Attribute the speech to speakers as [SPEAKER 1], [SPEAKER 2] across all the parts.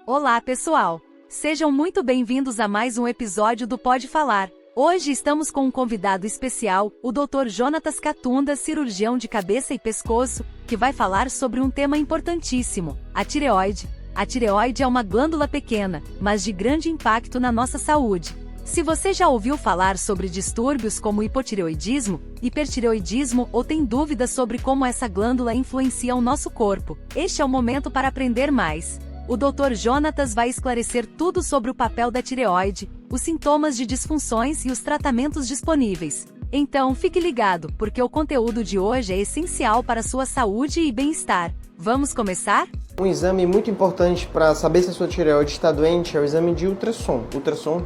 [SPEAKER 1] Olá, pessoal! Sejam muito bem-vindos a mais um episódio do Pode Falar. Hoje estamos com um convidado especial, o Dr. Jonatas Catunda, cirurgião de cabeça e pescoço, que vai falar sobre um tema importantíssimo, a tireoide. A tireoide é uma glândula pequena, mas de grande impacto na nossa saúde. Se você já ouviu falar sobre distúrbios como hipotireoidismo, hipertireoidismo ou tem dúvidas sobre como essa glândula influencia o nosso corpo, este é o momento para aprender mais. O Dr. Jonatas vai esclarecer tudo sobre o papel da tireoide, os sintomas de disfunções e os tratamentos disponíveis. Então, fique ligado, porque o conteúdo de hoje é essencial para a sua saúde e bem-estar. Vamos começar?
[SPEAKER 2] Um exame muito importante para saber se a sua tireoide está doente é o exame de ultrassom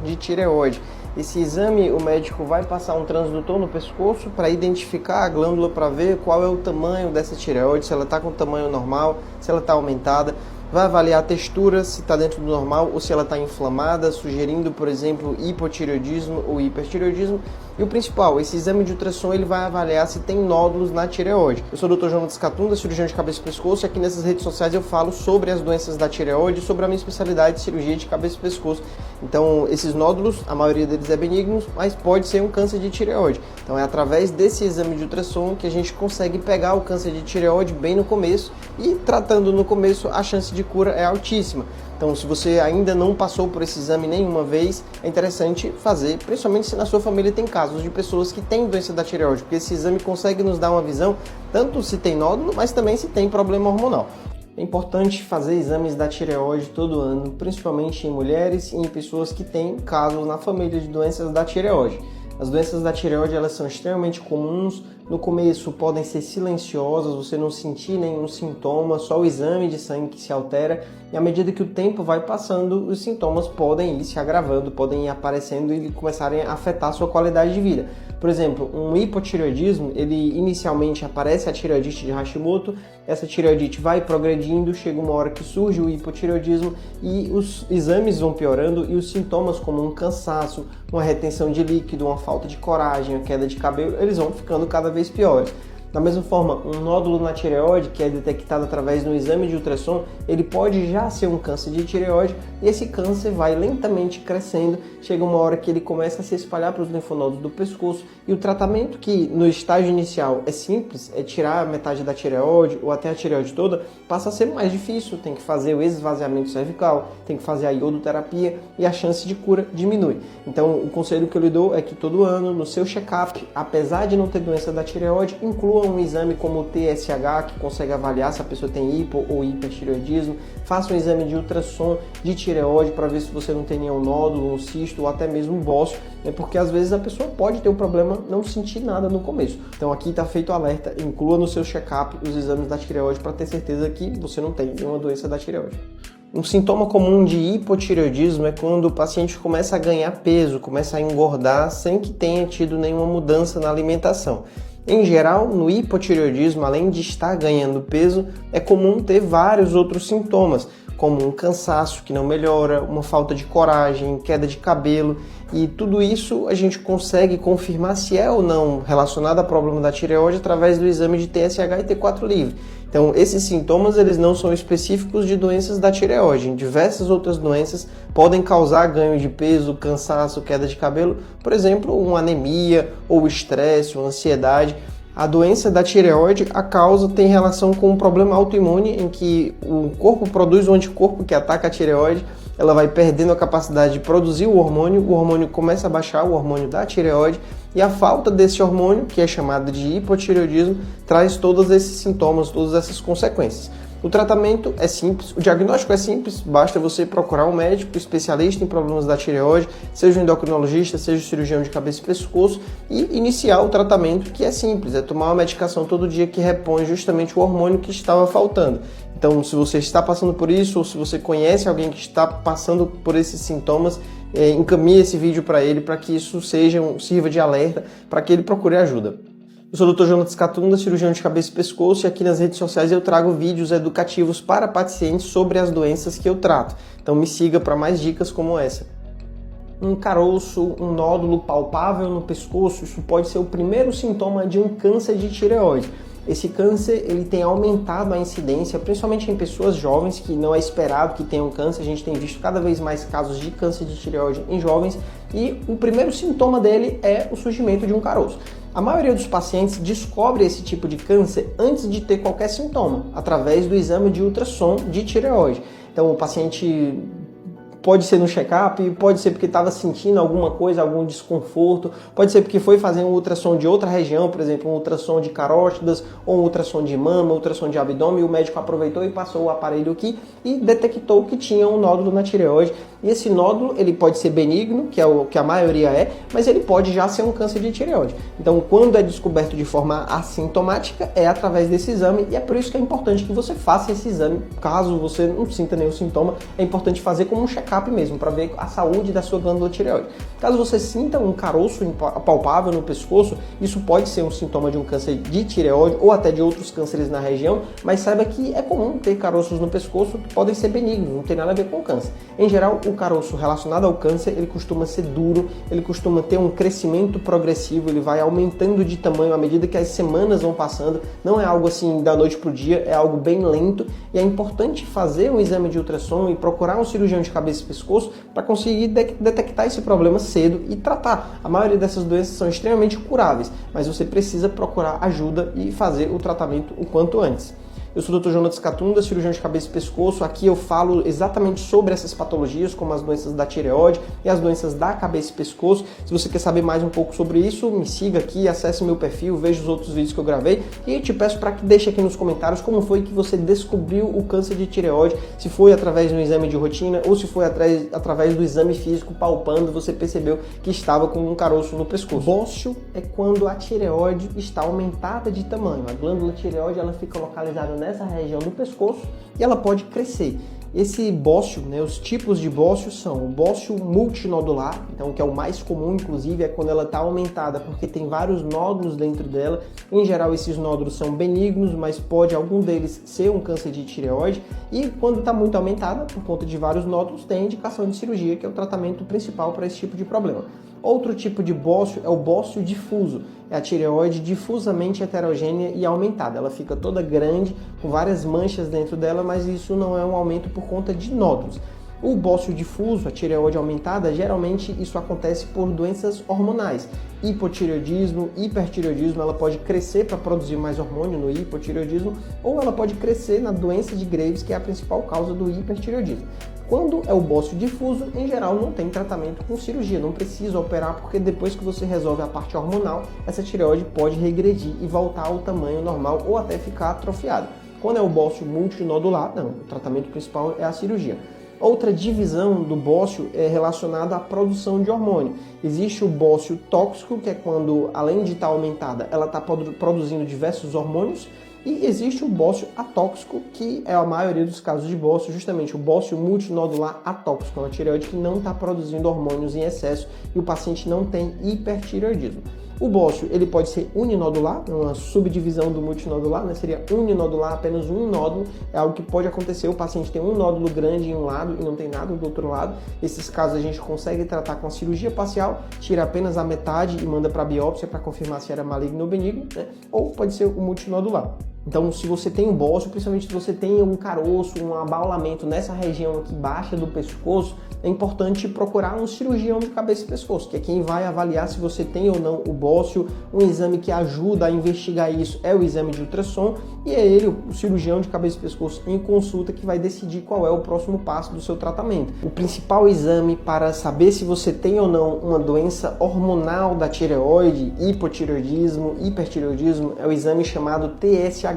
[SPEAKER 2] de tireoide. Esse exame, o médico vai passar um transdutor no pescoço para identificar a glândula, para ver qual é o tamanho dessa tireoide, se ela está com tamanho normal, se ela está aumentada. Vai avaliar a textura, se está dentro do normal ou se ela está inflamada, sugerindo, por exemplo, hipotireoidismo ou hipertireoidismo. E o principal, esse exame de ultrassom ele vai avaliar se tem nódulos na tireoide. Eu sou o Dr. Jonatas Catunda, cirurgião de cabeça e pescoço, e aqui nessas redes sociais eu falo sobre as doenças da tireoide, sobre a minha especialidade de cirurgia de cabeça e pescoço. Então, esses nódulos, a maioria deles é benignos, mas pode ser um câncer de tireoide. Então, é através desse exame de ultrassom que a gente consegue pegar o câncer de tireoide bem no começo, e tratando no começo, a chance de cura é altíssima. Então, se você ainda não passou por esse exame nenhuma vez, é interessante fazer, principalmente se na sua família tem casos de pessoas que têm doença da tireoide, porque esse exame consegue nos dar uma visão, tanto se tem nódulo, mas também se tem problema hormonal. É importante fazer exames da tireoide todo ano, principalmente em mulheres e em pessoas que têm casos na família de doenças da tireoide. As doenças da tireoide elas são extremamente comuns, no começo podem ser silenciosas, você não sentir nenhum sintoma, só o exame de sangue que se altera, e à medida que o tempo vai passando, os sintomas podem ir se agravando, podem ir aparecendo e começarem a afetar a sua qualidade de vida. Por exemplo, um hipotireoidismo, ele inicialmente aparece a tireoidite de Hashimoto, essa tireoidite vai progredindo, chega uma hora que surge o hipotireoidismo e os exames vão piorando e os sintomas como um cansaço, uma retenção de líquido, uma falta de coragem, a queda de cabelo, eles vão ficando cada vez piores. Da mesma forma, um nódulo na tireoide, que é detectado através do exame de ultrassom, ele pode já ser um câncer de tireoide e esse câncer vai lentamente crescendo, chega uma hora que ele começa a se espalhar para os linfonodos do pescoço e o tratamento que no estágio inicial é simples, é tirar metade da tireoide ou até a tireoide toda, passa a ser mais difícil, tem que fazer o esvaziamento cervical, tem que fazer a iodoterapia e a chance de cura diminui. Então, o conselho que eu lhe dou é que todo ano, no seu check-up, apesar de não ter doença da tireoide, inclua um exame como o TSH, que consegue avaliar se a pessoa tem hipo ou hipertireoidismo. Faça um exame de ultrassom de tireoide para ver se você não tem nenhum nódulo, um cisto ou até mesmo um bócio, né? Porque às vezes a pessoa pode ter um problema não sentir nada no começo. Então aqui está feito o alerta, inclua no seu check-up os exames da tireoide para ter certeza que você não tem nenhuma doença da tireoide. Um sintoma comum de hipotireoidismo é quando o paciente começa a ganhar peso, começa a engordar sem que tenha tido nenhuma mudança na alimentação. Em geral, no hipotireoidismo, além de estar ganhando peso, é comum ter vários outros sintomas, como um cansaço que não melhora, uma falta de coragem, queda de cabelo, e tudo isso a gente consegue confirmar se é ou não relacionado a problema da tireoide através do exame de TSH e T4 livre. Então, esses sintomas eles não são específicos de doenças da tireoide. Em diversas outras doenças podem causar ganho de peso, cansaço, queda de cabelo, por exemplo, uma anemia, ou estresse, ou ansiedade. A doença da tireoide, a causa tem relação com um problema autoimune em que o corpo produz um anticorpo que ataca a tireoide, ela vai perdendo a capacidade de produzir o hormônio começa a baixar, o hormônio da tireoide, e a falta desse hormônio, que é chamado de hipotireoidismo, traz todos esses sintomas, todas essas consequências. O tratamento é simples, o diagnóstico é simples, basta você procurar um médico especialista em problemas da tireoide, seja um endocrinologista, seja um cirurgião de cabeça e pescoço, e iniciar o tratamento, que é simples, é tomar uma medicação todo dia que repõe justamente o hormônio que estava faltando. Então, se você está passando por isso, ou se você conhece alguém que está passando por esses sintomas, encaminhe esse vídeo para ele, para que isso sirva de alerta, para que ele procure ajuda. Eu sou o Dr. Jonatas Catunda, cirurgião de cabeça e pescoço, e aqui nas redes sociais eu trago vídeos educativos para pacientes sobre as doenças que eu trato. Então me siga para mais dicas como essa. Um caroço, um nódulo palpável no pescoço, isso pode ser o primeiro sintoma de um câncer de tireoide. Esse câncer ele tem aumentado a incidência, principalmente em pessoas jovens, que não é esperado que tenham câncer. A gente tem visto cada vez mais casos de câncer de tireoide em jovens e o primeiro sintoma dele é o surgimento de um caroço. A maioria dos pacientes descobre esse tipo de câncer antes de ter qualquer sintoma, através do exame de ultrassom de tireoide. Então o paciente pode ser no check-up, pode ser porque estava sentindo alguma coisa, algum desconforto, pode ser porque foi fazer um ultrassom de outra região, por exemplo, um ultrassom de carótidas, ou um ultrassom de mama, um ultrassom de abdômen, e o médico aproveitou e passou o aparelho aqui e detectou que tinha um nódulo na tireoide. E esse nódulo, ele pode ser benigno, que é o que a maioria é, mas ele pode já ser um câncer de tireoide. Então, quando é descoberto de forma assintomática, é através desse exame, e é por isso que é importante que você faça esse exame. Caso você não sinta nenhum sintoma, é importante fazer como um check-up mesmo, para ver a saúde da sua glândula tireoide. Caso você sinta um caroço palpável no pescoço, isso pode ser um sintoma de um câncer de tireoide ou até de outros cânceres na região, mas saiba que é comum ter caroços no pescoço que podem ser benignos, não tem nada a ver com câncer. Em geral, o caroço relacionado ao câncer, ele costuma ser duro, ele costuma ter um crescimento progressivo, ele vai aumentando de tamanho à medida que as semanas vão passando, não é algo assim da noite para o dia, é algo bem lento, e é importante fazer um exame de ultrassom e procurar um cirurgião de cabeça e pescoço para conseguir detectar esse problema cedo e tratar. A maioria dessas doenças são extremamente curáveis, mas você precisa procurar ajuda e fazer o tratamento o quanto antes. Eu sou o Dr. Jonatas Catunda, cirurgião de cabeça e pescoço. Aqui eu falo exatamente sobre essas patologias, como as doenças da tireoide e as doenças da cabeça e pescoço. Se você quer saber mais um pouco sobre isso, me siga aqui, acesse meu perfil, veja os outros vídeos que eu gravei e eu te peço para que deixe aqui nos comentários como foi que você descobriu o câncer de tireoide, se foi através de um exame de rotina ou se foi através do exame físico palpando, você percebeu que estava com um caroço no pescoço. Bócio é quando a tireoide está aumentada de tamanho. A glândula tireoide ela fica localizada nessa região do pescoço e ela pode crescer. Esse bócio, os tipos de bócio são o bócio multinodular, então que é o mais comum, inclusive, é quando ela está aumentada porque tem vários nódulos dentro dela. Em geral, esses nódulos são benignos, mas pode algum deles ser um câncer de tireoide. E quando está muito aumentada, por conta de vários nódulos, tem indicação de cirurgia, que é o tratamento principal para esse tipo de problema. Outro tipo de bócio é o bócio difuso, é a tireoide difusamente heterogênea e aumentada. Ela fica toda grande, com várias manchas dentro dela, mas isso não é um aumento por conta de nódulos. O bócio difuso, a tireoide aumentada, geralmente isso acontece por doenças hormonais. Hipotireoidismo, hipertireoidismo, ela pode crescer para produzir mais hormônio no hipotireoidismo, ou ela pode crescer na doença de Graves, que é a principal causa do hipertireoidismo. Quando é o bócio difuso, em geral não tem tratamento com cirurgia, não precisa operar, porque depois que você resolve a parte hormonal, essa tireoide pode regredir e voltar ao tamanho normal ou até ficar atrofiada. Quando é o bócio multinodular, não, o tratamento principal é a cirurgia. Outra divisão do bócio é relacionada à produção de hormônio. Existe o bócio tóxico, que é quando, além de estar aumentada, ela está produzindo diversos hormônios. E existe o bócio atóxico, que é a maioria dos casos de bócio, justamente o bócio multinodular atóxico, é uma tireoide que não está produzindo hormônios em excesso e o paciente não tem hipertireoidismo. O bócio ele pode ser uninodular, uma subdivisão do multinodular, seria uninodular, apenas um nódulo, é algo que pode acontecer, o paciente tem um nódulo grande em um lado e não tem nada do outro lado. Esses casos a gente consegue tratar com a cirurgia parcial, tira apenas a metade e manda para a biópsia para confirmar se era maligno ou benigno, ou pode ser o multinodular. Então, se você tem um bócio, principalmente se você tem um caroço, um abaulamento nessa região aqui baixa do pescoço, é importante procurar um cirurgião de cabeça e pescoço, que é quem vai avaliar se você tem ou não o bócio. Um exame que ajuda a investigar isso é o exame de ultrassom, e é ele, o cirurgião de cabeça e pescoço em consulta, que vai decidir qual é o próximo passo do seu tratamento. O principal exame para saber se você tem ou não uma doença hormonal da tireoide, hipotireoidismo, hipertireoidismo, é o exame chamado TSH,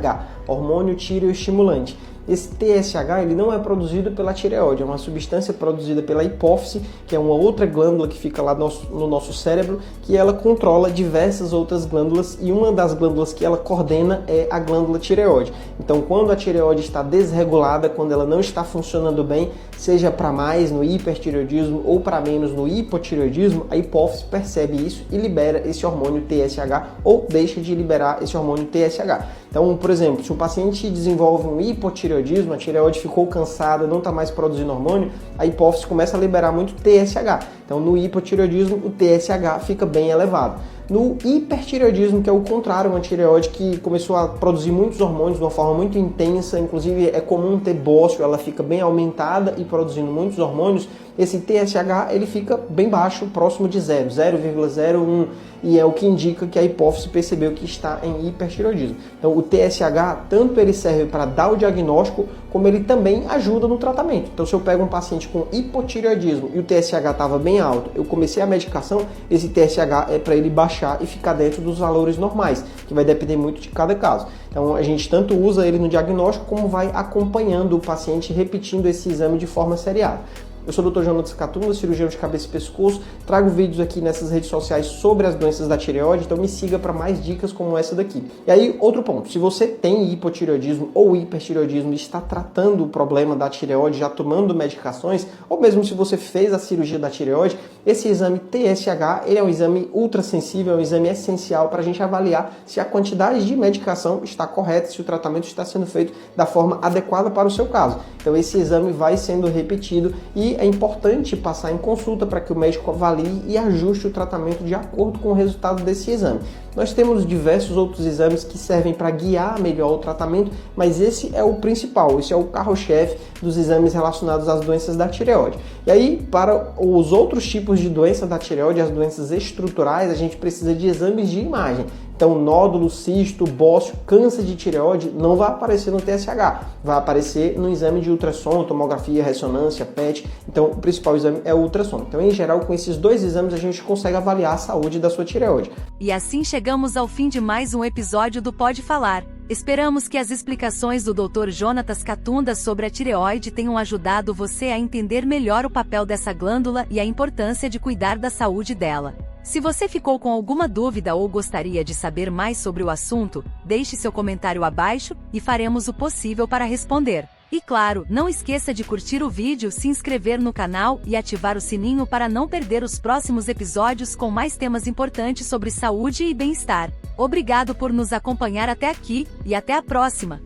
[SPEAKER 2] hormônio tireoestimulante. Esse TSH ele não é produzido pela tireoide, é uma substância produzida pela hipófise, que é uma outra glândula que fica lá no nosso cérebro, que ela controla diversas outras glândulas, e uma das glândulas que ela coordena é a glândula tireoide. Então, quando a tireoide está desregulada, quando ela não está funcionando bem, seja para mais no hipertireoidismo ou para menos no hipotireoidismo, a hipófise percebe isso e libera esse hormônio TSH ou deixa de liberar esse hormônio TSH. Então, por exemplo, se o paciente desenvolve um hipotireoidismo, a tireoide ficou cansada, não está mais produzindo hormônio, a hipófise começa a liberar muito TSH. Então, no hipotireoidismo, o TSH fica bem elevado. No hipertireoidismo, que é o contrário, uma tireoide que começou a produzir muitos hormônios de uma forma muito intensa, inclusive é comum ter bócio, ela fica bem aumentada e produzindo muitos hormônios, esse TSH ele fica bem baixo, próximo de 0,01, e é o que indica que a hipófise percebeu que está em hipertireoidismo. Então o TSH, tanto ele serve para dar o diagnóstico, como ele também ajuda no tratamento. Então se eu pego um paciente com hipotireoidismo e o TSH estava bem alto, eu comecei a medicação, esse TSH é para ele baixar e ficar dentro dos valores normais, que vai depender muito de cada caso. Então a gente tanto usa ele no diagnóstico, como vai acompanhando o paciente, repetindo esse exame de forma seriada. Eu sou o Dr. Jonatas Catunda, cirurgião de cabeça e pescoço, trago vídeos aqui nessas redes sociais sobre as doenças da tireoide, então me siga para mais dicas como essa daqui. E aí, outro ponto, se você tem hipotireoidismo ou hipertireoidismo e está tratando o problema da tireoide, já tomando medicações, ou mesmo se você fez a cirurgia da tireoide, esse exame TSH, ele é um exame ultrassensível, é um exame essencial para a gente avaliar se a quantidade de medicação está correta, se o tratamento está sendo feito da forma adequada para o seu caso. Então esse exame vai sendo repetido e é importante passar em consulta para que o médico avalie e ajuste o tratamento de acordo com o resultado desse exame. Nós temos diversos outros exames que servem para guiar melhor o tratamento, mas esse é o principal, esse é o carro-chefe dos exames relacionados às doenças da tireoide. E aí, para os outros tipos de doença da tireoide, as doenças estruturais, a gente precisa de exames de imagem. Então, nódulo, cisto, bócio, câncer de tireoide não vai aparecer no TSH, vai aparecer no exame de ultrassom, tomografia, ressonância, PET. Então, o principal exame é o ultrassom. Então, em geral, com esses dois exames, a gente consegue avaliar a saúde da sua tireoide.
[SPEAKER 1] E assim chegamos ao fim de mais um episódio do Pode Falar. Esperamos que as explicações do Dr. Jonatas Catunda sobre a tireoide tenham ajudado você a entender melhor o papel dessa glândula e a importância de cuidar da saúde dela. Se você ficou com alguma dúvida ou gostaria de saber mais sobre o assunto, deixe seu comentário abaixo e faremos o possível para responder. E claro, não esqueça de curtir o vídeo, se inscrever no canal e ativar o sininho para não perder os próximos episódios com mais temas importantes sobre saúde e bem-estar. Obrigado por nos acompanhar até aqui e até a próxima!